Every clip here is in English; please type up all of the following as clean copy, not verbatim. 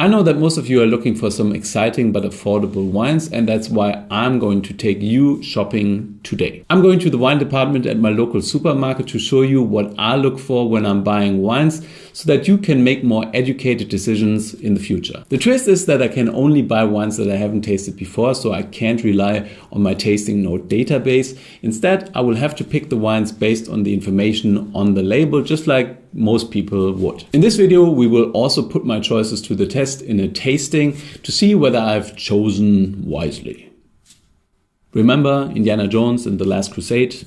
I know that most of you are looking for some exciting but affordable wines, and that's why I'm going to take you shopping today. I'm going to the wine department at my local supermarket to show you what I look for when I'm buying wines, so that you can make more educated decisions in the future. The twist is that I can only buy wines that I haven't tasted before, so I can't rely on my tasting note database. Instead, I will have to pick the wines based on the information on the label, just like most people would. In this video, we will also put my choices to the test in a tasting to see whether I've chosen wisely. Remember Indiana Jones and the Last Crusade?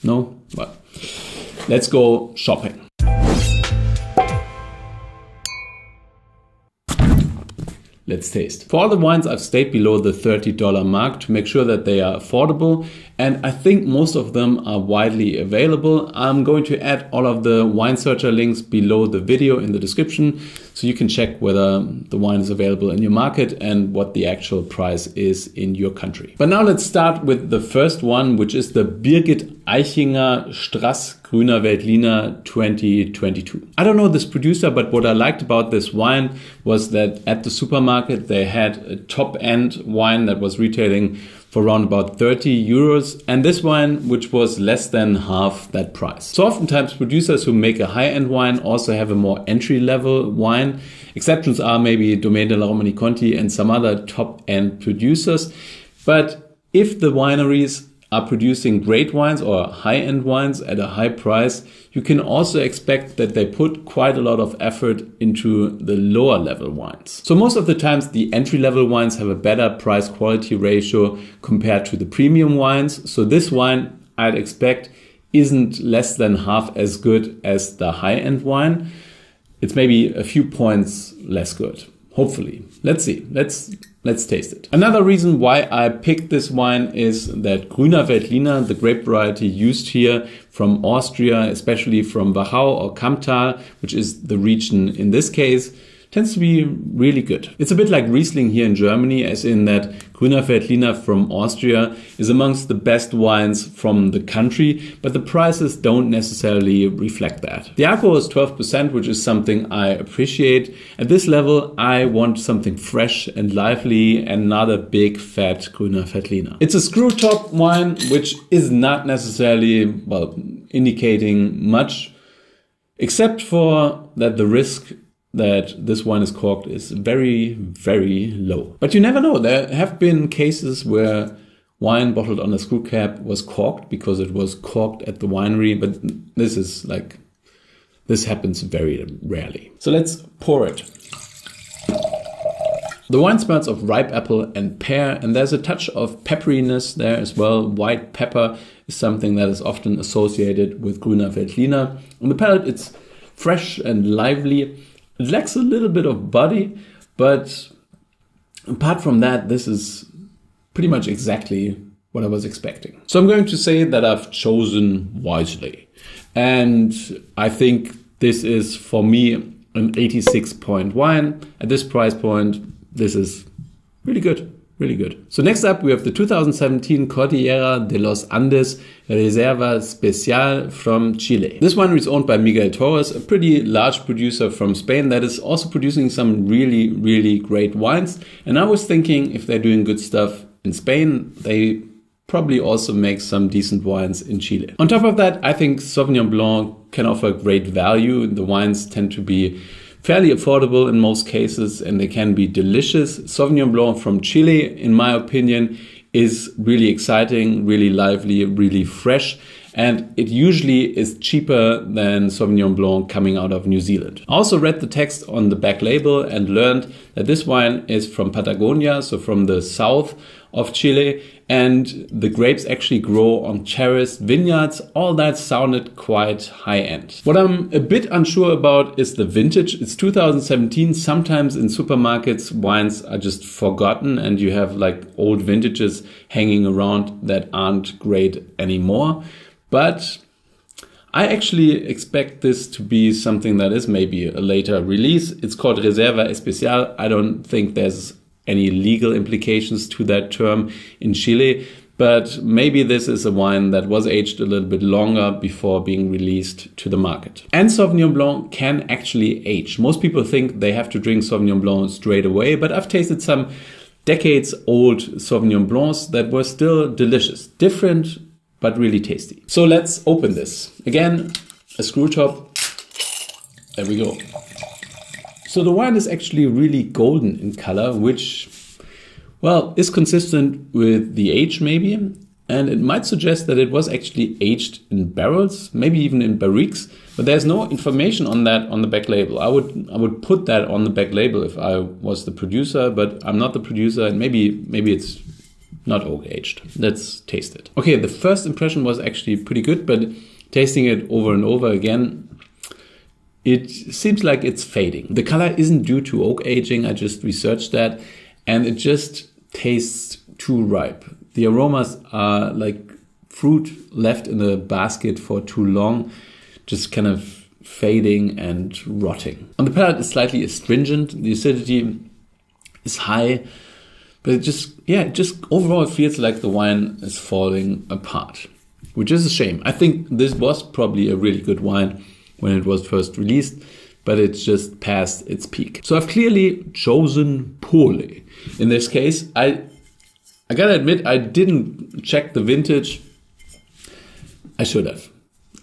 No? Well, let's go shopping. Let's taste. For all the wines, I've stayed below the $30 mark to make sure that they are affordable, and I think most of them are widely available. I'm going to add all of the wine searcher links below the video in the description, so you can check whether the wine is available in your market and what the actual price is in your country. But now let's start with the first one, which is the Birgit Eichinger Strass Grüner Veltliner 2022. I don't know this producer, but what I liked about this wine was that at the supermarket they had a top-end wine that was retailing for around about 30 euros, and this wine which was less than half that price. So oftentimes producers who make a high-end wine also have a more entry-level wine. Exceptions are maybe Domaine de la Romanée Conti and some other top-end producers. But if the wineries are producing great wines or high-end wines at a high price, you can also expect that they put quite a lot of effort into the lower level wines. So most of the times the entry-level wines have a better price-quality ratio compared to the premium wines. So this wine, I'd expect, isn't less than half as good as the high-end wine. It's maybe a few points less good. Hopefully. Let's see. Let's taste it. Another reason why I picked this wine is that Grüner Veltliner, the grape variety used here from Austria, especially from Wachau or Kamptal, which is the region in this case, tends to be really good. It's a bit like Riesling here in Germany, as in that Grüner Veltliner from Austria is amongst the best wines from the country, but the prices don't necessarily reflect that. The alcohol is 12%, which is something I appreciate. At this level, I want something fresh and lively and not a big fat Grüner Veltliner. It's a screw top wine, which is not necessarily, well, indicating much, except for that the risk that this wine is corked is very, very low. But you never know. There have been cases where wine bottled on a screw cap was corked because it was corked at the winery, but this happens very rarely. So let's pour it. The wine smells of ripe apple and pear, and there's a touch of pepperiness there as well. White pepper is something that is often associated with Grüner Veltliner. On the palate, it's fresh and lively. It lacks a little bit of body, but apart from that, this is pretty much exactly what I was expecting. So I'm going to say that I've chosen wisely. And I think this is, for me, an 86-point wine. At this price point, this is really good. Really good. So next up, we have the 2017 Cordillera de los Andes Reserva Especial from Chile. This winery is owned by Miguel Torres, a pretty large producer from Spain that is also producing some really, really great wines. And I was thinking, if they're doing good stuff in Spain, they probably also make some decent wines in Chile. On top of that, I think Sauvignon Blanc can offer great value. The wines tend to be fairly affordable in most cases, and they can be delicious. Sauvignon Blanc from Chile, in my opinion, is really exciting, really lively, really fresh, and it usually is cheaper than Sauvignon Blanc coming out of New Zealand. I also read the text on the back label and learned that this wine is from Patagonia, so from the south of Chile, and the grapes actually grow on terraced vineyards. All that sounded quite high-end. What I'm a bit unsure about is the vintage. It's 2017. Sometimes in supermarkets, wines are just forgotten and you have like old vintages hanging around that aren't great anymore. But I actually expect this to be something that is maybe a later release. It's called Reserva Especial. I don't think there's any legal implications to that term in Chile, but maybe this is a wine that was aged a little bit longer before being released to the market. And Sauvignon Blanc can actually age. Most people think they have to drink Sauvignon Blanc straight away, but I've tasted some decades old Sauvignon Blancs that were still delicious. Different, but really tasty. So let's open this. Again, a screw top. There we go. So the wine is actually really golden in color, which, well, is consistent with the age maybe, and it might suggest that it was actually aged in barrels, maybe even in barriques, but there's no information on that on the back label. I would put that on the back label if I was the producer, but I'm not the producer, and maybe it's not oak aged. Let's taste it. Okay, the first impression was actually pretty good, but tasting it over and over again, it seems like it's fading. The color isn't due to oak aging, I just researched that, and it just tastes too ripe. The aromas are like fruit left in a basket for too long, just kind of fading and rotting. On the palate, it's slightly astringent. The acidity is high, but it just overall feels like the wine is falling apart, which is a shame. I think this was probably a really good wine when it was first released, but it's just past its peak. So I've clearly chosen poorly. In this case, I gotta admit, I didn't check the vintage. I should have.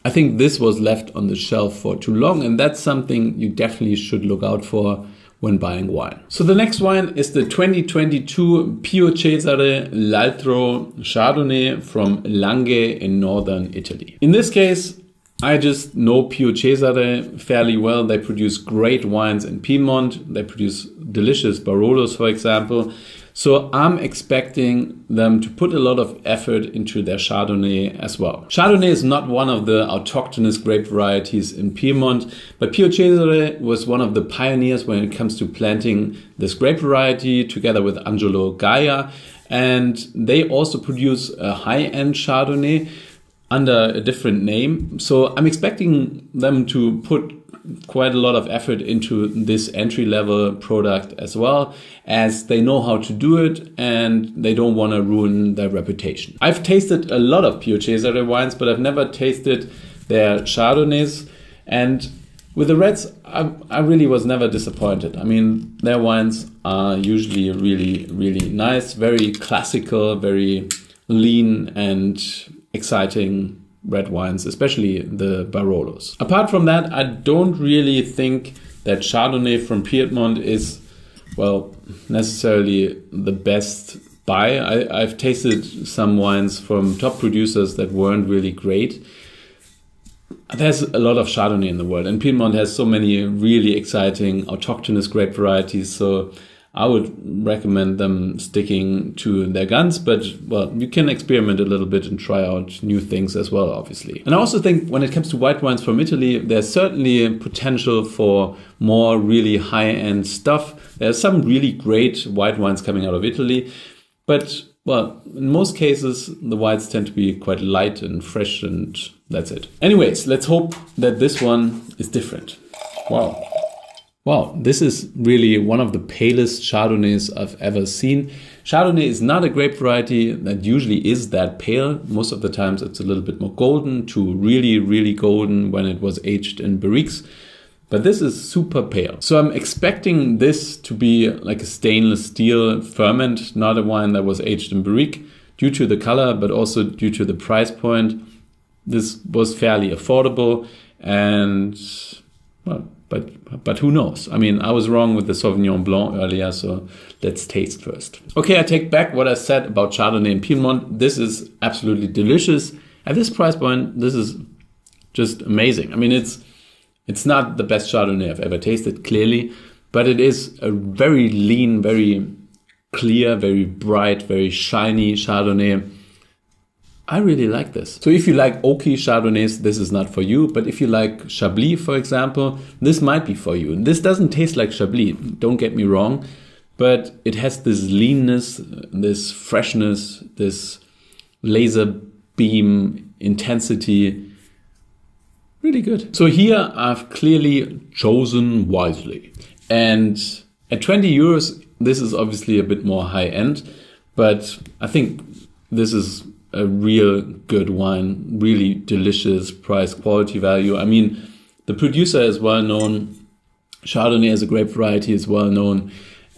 I think this was left on the shelf for too long, and that's something you definitely should look out for when buying wine. So the next wine is the 2022 Pio Cesare L'Altro Chardonnay from Lange in northern Italy. In this case, I just know Pio Cesare fairly well. They produce great wines in Piedmont. They produce delicious Barolos, for example. So I'm expecting them to put a lot of effort into their Chardonnay as well. Chardonnay is not one of the autochthonous grape varieties in Piedmont, but Pio Cesare was one of the pioneers when it comes to planting this grape variety together with Angelo Gaia. And they also produce a high-end Chardonnay under a different name. So I'm expecting them to put quite a lot of effort into this entry-level product as well, as they know how to do it and they don't want to ruin their reputation. I've tasted a lot of Pio Cesare wines, but I've never tasted their Chardonnays, and with the reds, I really was never disappointed. I mean, their wines are usually really, really nice, very classical, very lean and exciting red wines, especially the Barolos. Apart from that, I don't really think that Chardonnay from Piedmont is, well, necessarily the best buy. I've tasted some wines from top producers that weren't really great. There's a lot of Chardonnay in the world, and Piedmont has so many really exciting autochthonous grape varieties, so I would recommend them sticking to their guns, but, well, you can experiment a little bit and try out new things as well, obviously. And I also think when it comes to white wines from Italy, there's certainly potential for more really high-end stuff. There's some really great white wines coming out of Italy, but, well, in most cases, the whites tend to be quite light and fresh, and that's it. Anyways, let's hope that this one is different. Wow. Wow, this is really one of the palest Chardonnays I've ever seen. Chardonnay is not a grape variety that usually is that pale. Most of the times it's a little bit more golden to really, really golden when it was aged in barriques. But this is super pale. So I'm expecting this to be like a stainless steel ferment, not a wine that was aged in barrique, due to the color, but also due to the price point. This was fairly affordable, and, well, but who knows? I mean, I was wrong with the Sauvignon Blanc earlier, so let's taste first. Okay, I take back what I said about Chardonnay in Piedmont. This is absolutely delicious. At this price point, this is just amazing. I mean, it's not the best Chardonnay I've ever tasted, clearly, but it is a very lean, very clear, very bright, very shiny Chardonnay. I really like this. So if you like oaky Chardonnays, this is not for you. But if you like Chablis, for example, this might be for you. This doesn't taste like Chablis, don't get me wrong. But it has this leanness, this freshness, this laser beam intensity. Really good. So here I've clearly chosen wisely. And at 20 euros, this is obviously a bit more high end. But I think this is a real good wine, really delicious price quality value. I mean, the producer is well known, Chardonnay as a grape variety is well known,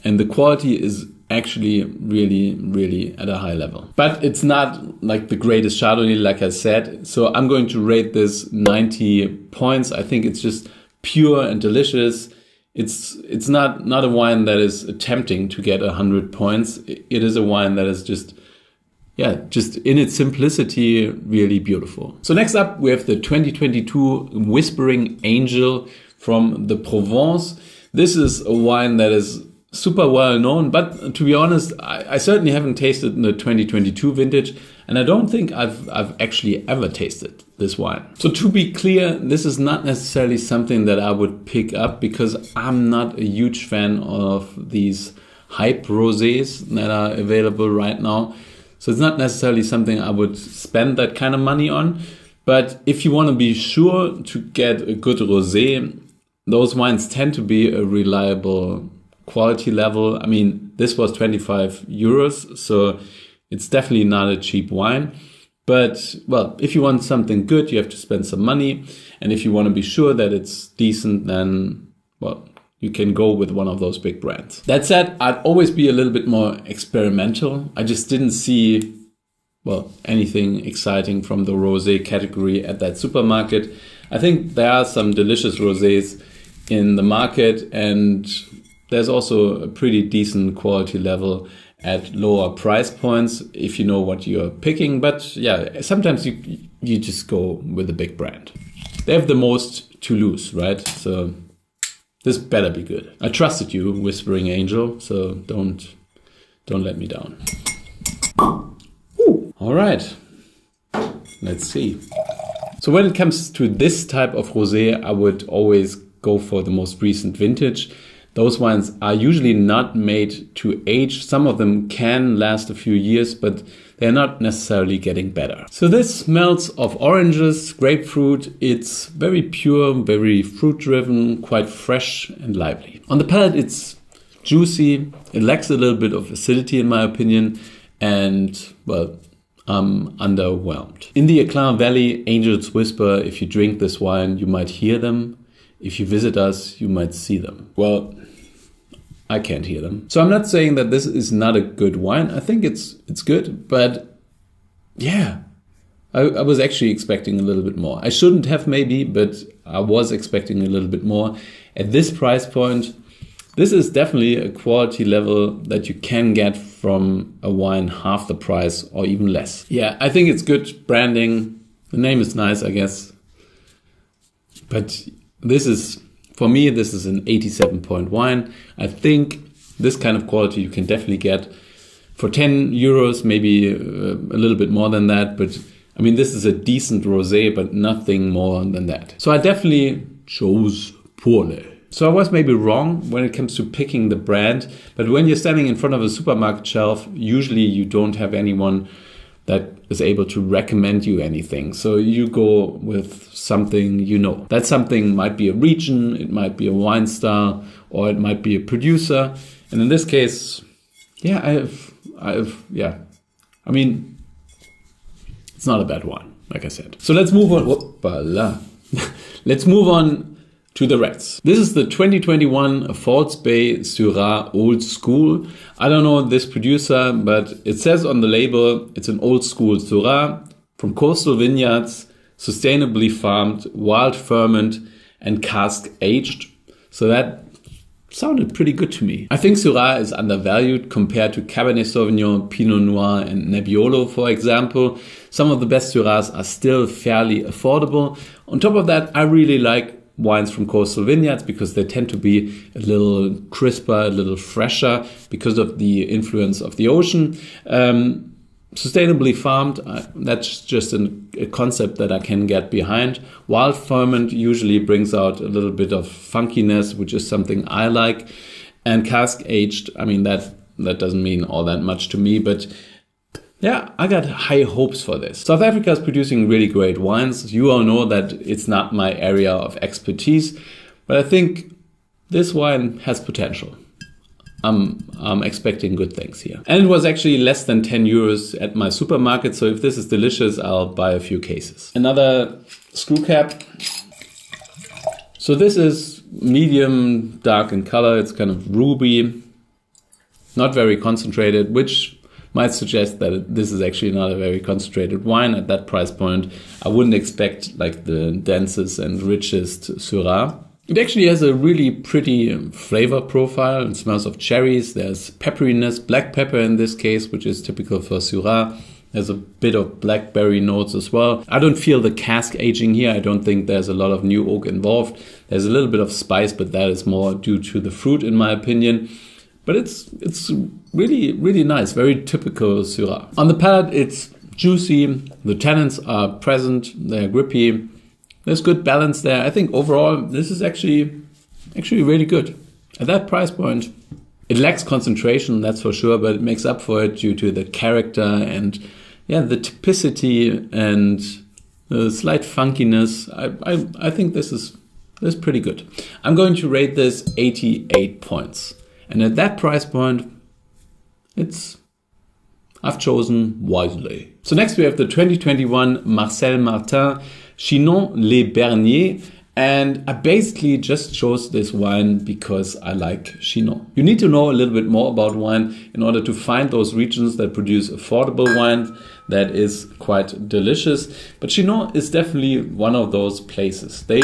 and the quality is actually really, really at a high level. But it's not like the greatest Chardonnay, like I said. So I'm going to rate this 90 points. I think it's just pure and delicious. It's not a wine that is attempting to get 100 points. It is a wine that is just in its simplicity, really beautiful. So next up, we have the 2022 Whispering Angel from the Provence. This is a wine that is super well known, but to be honest, I certainly haven't tasted in the 2022 vintage, and I don't think I've actually ever tasted this wine. So to be clear, this is not necessarily something that I would pick up because I'm not a huge fan of these hype rosés that are available right now. So it's not necessarily something I would spend that kind of money on. But if you want to be sure to get a good rosé, those wines tend to be a reliable quality level. I mean, this was 25 euros, so it's definitely not a cheap wine. But, well, if you want something good, you have to spend some money. And if you want to be sure that it's decent, then, well, you can go with one of those big brands. That said, I'd always be a little bit more experimental. I just didn't see, well, anything exciting from the rosé category at that supermarket. I think there are some delicious rosés in the market, and there's also a pretty decent quality level at lower price points if you know what you're picking. But yeah, sometimes you just go with a big brand. They have the most to lose, right? So this better be good. I trusted you, Whispering Angel, so don't let me down. Ooh. All right, let's see. So when it comes to this type of rosé, I would always go for the most recent vintage. Those wines are usually not made to age. Some of them can last a few years, but they're not necessarily getting better. So this smells of oranges, grapefruit. It's very pure, very fruit-driven, quite fresh and lively. On the palate, it's juicy. It lacks a little bit of acidity, in my opinion, and, well, I'm underwhelmed. In the Eclat Valley, angels whisper, if you drink this wine, you might hear them. If you visit us, you might see them. Well, I can't hear them. So I'm not saying that this is not a good wine. I think it's good, but yeah, I was actually expecting a little bit more. I shouldn't have maybe, but I was expecting a little bit more. At this price point, this is definitely a quality level that you can get from a wine half the price or even less. Yeah, I think it's good branding. The name is nice, I guess. But this is, for me, this is an 87-point wine. I think this kind of quality you can definitely get for 10 euros, maybe a little bit more than that. But I mean, this is a decent rosé, but nothing more than that. So I definitely chose poorly. So I was maybe wrong when it comes to picking the brand. But when you're standing in front of a supermarket shelf, usually you don't have anyone that is able to recommend you anything. So you go with something you know. That something might be a region, it might be a wine style, or it might be a producer. And in this case, yeah, I mean, it's not a bad wine, like I said. So let's move on. Whoopala. Let's move on to the reds. This is the 2021 False Bay Syrah Old School. I don't know this producer, but it says on the label it's an old school Syrah from coastal vineyards, sustainably farmed, wild ferment, and cask aged. So that sounded pretty good to me. I think Syrah is undervalued compared to Cabernet Sauvignon, Pinot Noir, and Nebbiolo, for example. Some of the best Syrahs are still fairly affordable. On top of that, I really like wines from coastal vineyards because they tend to be a little crisper, a little fresher because of the influence of the ocean. Sustainably farmed, that's just a concept that I can get behind. Wild ferment usually brings out a little bit of funkiness, which is something I like. And cask aged, I mean, that doesn't mean all that much to me, but yeah, I got high hopes for this. South Africa is producing really great wines. You all know that it's not my area of expertise, but I think this wine has potential. I'm expecting good things here. And it was actually less than 10 euros at my supermarket. So if this is delicious, I'll buy a few cases. Another screw cap. So this is medium dark in color. It's kind of ruby, not very concentrated, which might suggest that this is actually not a very concentrated wine at that price point. I wouldn't expect like the densest and richest Syrah. It actually has a really pretty flavor profile. It smells of cherries. There's pepperiness, black pepper in this case, which is typical for Syrah. There's a bit of blackberry notes as well. I don't feel the cask aging here. I don't think there's a lot of new oak involved. There's a little bit of spice, but that is more due to the fruit in my opinion. But it's really, really nice. Very typical Syrah. On the palate, it's juicy. The tannins are present. They're grippy. There's good balance there. I think overall, this is actually really good. At that price point, it lacks concentration, that's for sure, but it makes up for it due to the character and the typicity and the slight funkiness. I think this is pretty good. I'm going to rate this 88 points. And at that price point, I've chosen wisely. So next we have the 2021 Marcel Martin Chinon Les Bernieres. And I basically just chose this wine because I like Chinon. You need to know a little bit more about wine in order to find those regions that produce affordable wines that is quite delicious. But Chinon is definitely one of those places. They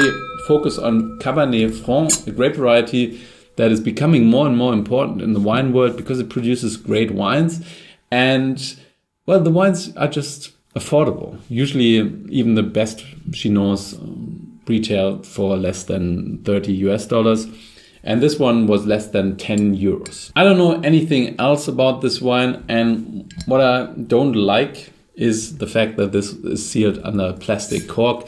focus on Cabernet Franc, a grape variety that is becoming more and more important in the wine world because it produces great wines. And well, the wines are just affordable. Usually even the best Chinons retail for less than $30 US. And this one was less than 10 euros. I don't know anything else about this wine. And what I don't like is the fact that this is sealed under plastic cork.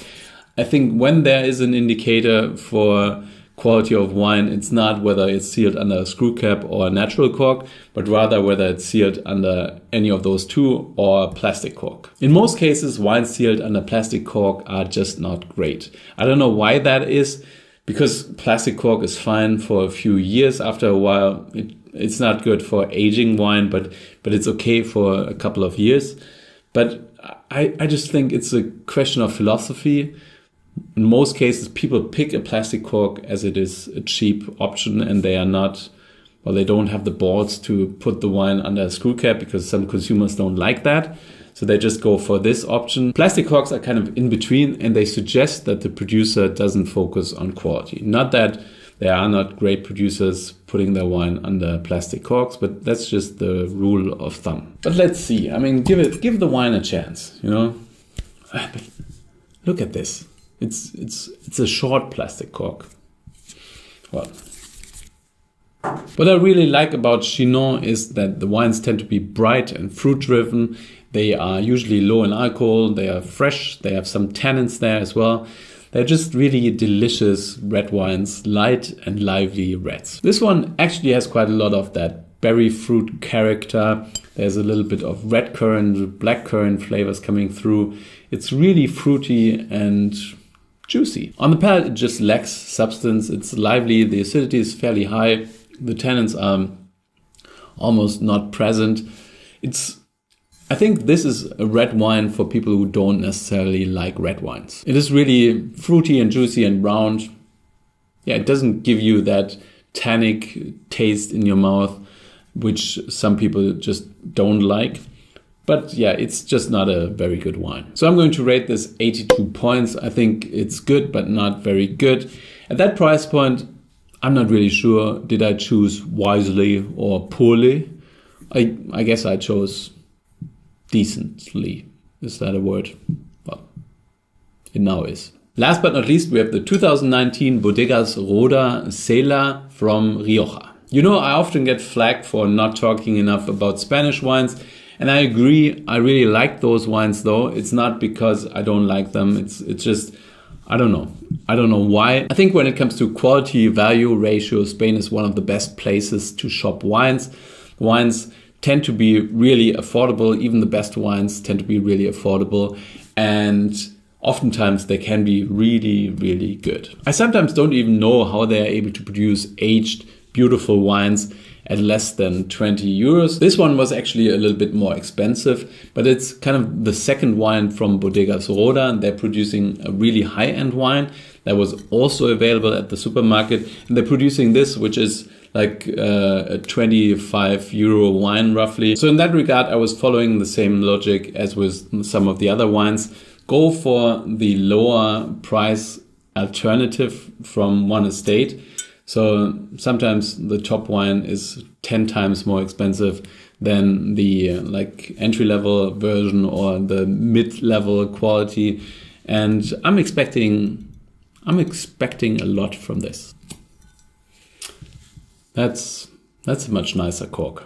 I think when there is an indicator for quality of wine, it's not whether it's sealed under a screw cap or a natural cork, but rather whether it's sealed under any of those two or plastic cork. In most cases, wines sealed under plastic cork are just not great. I don't know why that is, because plastic cork is fine for a few years. After a while, it's not good for aging wine, but it's okay for a couple of years. But I just think it's a question of philosophy. In most cases, people pick a plastic cork as it is a cheap option, and they don't have the balls to put the wine under a screw cap because some consumers don't like that. So they just go for this option. Plastic corks are kind of in between, and they suggest that the producer doesn't focus on quality. Not that there are not great producers putting their wine under plastic corks, but that's just the rule of thumb. But let's see. I mean, give the wine a chance, you know. Look at this. It's a short plastic cork. Well, what I really like about Chinon is that the wines tend to be bright and fruit driven. They are usually low in alcohol. They are fresh. They have some tannins there as well. They're just really delicious red wines, light and lively reds. This one actually has quite a lot of that berry fruit character. There's a little bit of red currant, black currant flavors coming through. It's really fruity and juicy. On the palate, it just lacks substance. It's lively. The acidity is fairly high. The tannins are almost not present. I think this is a red wine for people who don't necessarily like red wines. It is really fruity and juicy and round. Yeah, it doesn't give you that tannic taste in your mouth, which some people just don't like. But yeah, it's just not a very good wine. So I'm going to rate this 82 points. I think it's good, but not very good. At that price point, I'm not really sure. Did I choose wisely or poorly? I guess I chose decently. Is that a word? Well, it now is. Last but not least, we have the 2019 Bodegas Roda Sela from Rioja. You know, I often get flagged for not talking enough about Spanish wines. And I agree, I really like those wines though. It's not because I don't like them. It's just, I don't know. I don't know why. I think when it comes to quality value ratio, Spain is one of the best places to shop wines. Wines tend to be really affordable. Even the best wines tend to be really affordable. And oftentimes they can be really, really good. I sometimes don't even know how they are able to produce aged, beautiful wines at less than 20 euros. This one was actually a little bit more expensive, but it's kind of the second wine from Bodegas Roda. They're producing a really high-end wine that was also available at the supermarket. And they're producing this, which is like a 25 euro wine roughly. So in that regard, I was following the same logic as with some of the other wines. Go for the lower price alternative from one estate. So sometimes the top wine is 10 times more expensive than the like entry-level version or the mid-level quality. And I'm expecting a lot from this. That's a much nicer cork.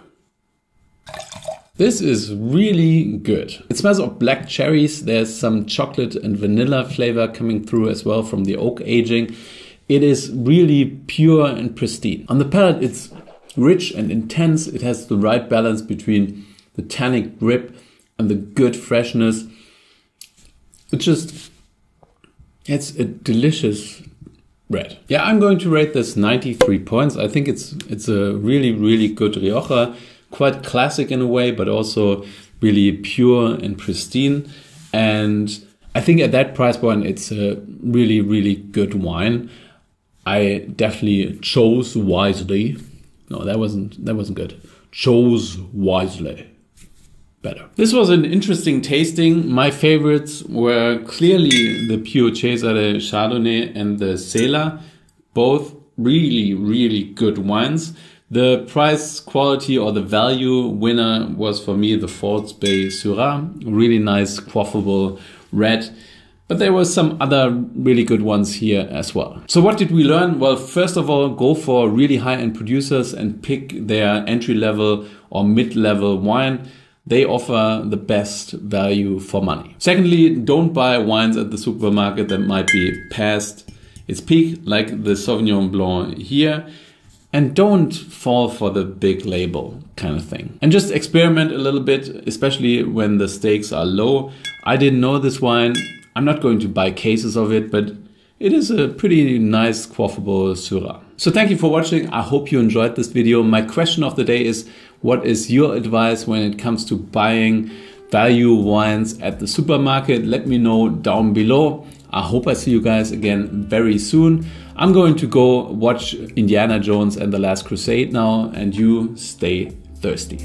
This is really good. It smells of black cherries. There's some chocolate and vanilla flavor coming through as well from the oak aging. It is really pure and pristine. On the palate, it's rich and intense. It has the right balance between the tannic grip and the good freshness. It's a delicious red. Yeah, I'm going to rate this 93 points. I think it's a really, really good Rioja. Quite classic in a way, but also really pure and pristine. And I think at that price point, it's a really, really good wine. I definitely chose wisely. No, that wasn't good. Chose wisely. Better. This was an interesting tasting. My favorites were clearly the pure Cesare Chardonnay and the Sela. Both really, really good wines. The price, quality, or the value winner was for me the False Bay Syrah. Really nice, quaffable red. But there were some other really good ones here as well. So what did we learn? Well, first of all, go for really high-end producers and pick their entry-level or mid-level wine. They offer the best value for money. Secondly, don't buy wines at the supermarket that might be past its peak, like the Sauvignon Blanc here. And don't fall for the big label kind of thing. And just experiment a little bit, especially when the stakes are low. I didn't know this wine. I'm not going to buy cases of it, but it is a pretty nice quaffable Syrah. So thank you for watching. I hope you enjoyed this video. My question of the day is, what is your advice when it comes to buying value wines at the supermarket? Let me know down below. I hope I see you guys again very soon. I'm going to go watch Indiana Jones and the Last Crusade now, and you stay thirsty.